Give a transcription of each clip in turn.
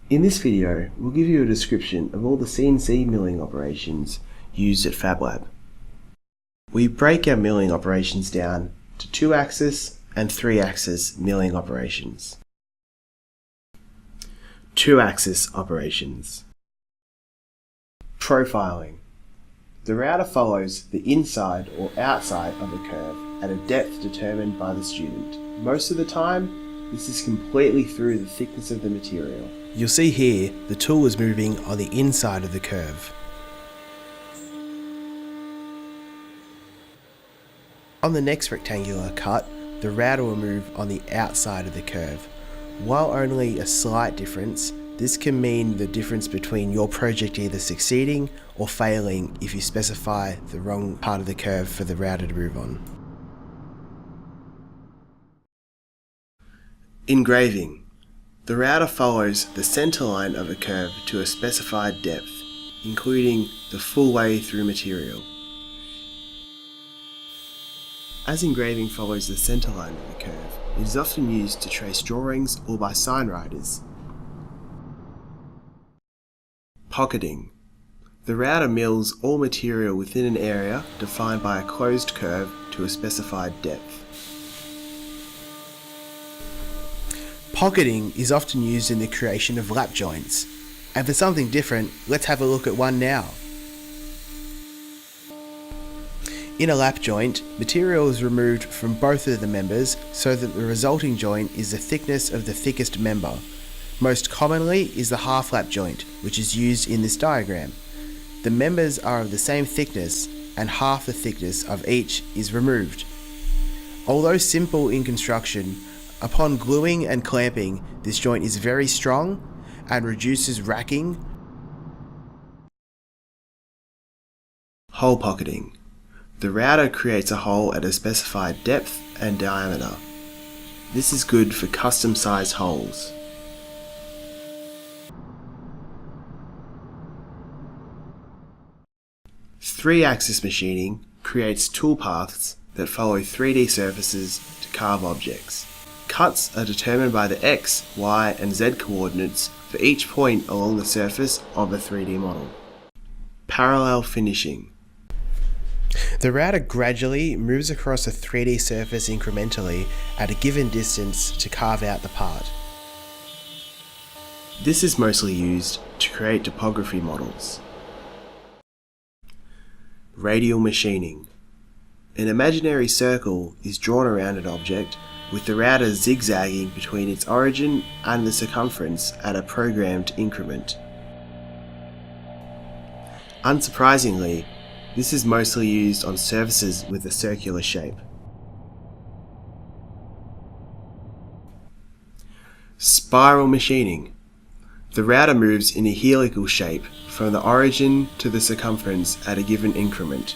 In this video, we'll give you a description of all the CNC milling operations used at FabLab. We break our milling operations down to 2-axis and 3-axis milling operations. 2-axis operations. Profiling. The router follows the inside or outside of the curve at a depth determined by the student. Most of the time, this is completely through the thickness of the material. You'll see here the tool is moving on the inside of the curve. On the next rectangular cut, the router will move on the outside of the curve. While only a slight difference, this can mean the difference between your project either succeeding or failing if you specify the wrong part of the curve for the router to move on. Engraving. The router follows the center line of a curve to a specified depth, including the full way through material. As engraving follows the center line of the curve, it is often used to trace drawings or by sign writers. Pocketing. The router mills all material within an area defined by a closed curve to a specified depth. Pocketing is often used in the creation of lap joints, and for something different, let's have a look at one now. In a lap joint, material is removed from both of the members so that the resulting joint is the thickness of the thickest member. Most commonly is the half lap joint, which is used in this diagram. The members are of the same thickness and half the thickness of each is removed. Although simple in construction, upon gluing and clamping, this joint is very strong and reduces racking. Hole pocketing. The router creates a hole at a specified depth and diameter. This is good for custom-sized holes. Three-axis machining creates toolpaths that follow 3D surfaces to carve objects. Cuts are determined by the X, Y, and Z coordinates for each point along the surface of a 3D model. Parallel finishing. The router gradually moves across a 3D surface incrementally at a given distance to carve out the part. This is mostly used to create topography models. Radial machining. An imaginary circle is drawn around an object with the router zigzagging between its origin and the circumference at a programmed increment. Unsurprisingly, this is mostly used on surfaces with a circular shape. Spiral machining. The router moves in a helical shape from the origin to the circumference at a given increment.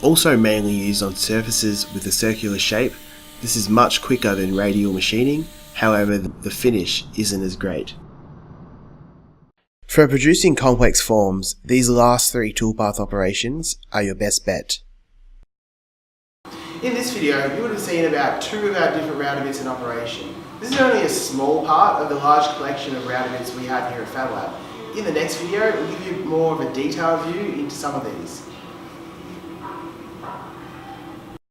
Also mainly used on surfaces with a circular shape, this is much quicker than radial machining, however the finish isn't as great. For producing complex forms, these last three toolpath operations are your best bet. In this video, you would have seen about 2 of our different router bits in operation. This is only a small part of the large collection of router bits we have here at FabLab. In the next video, we'll give you more of a detailed view into some of these.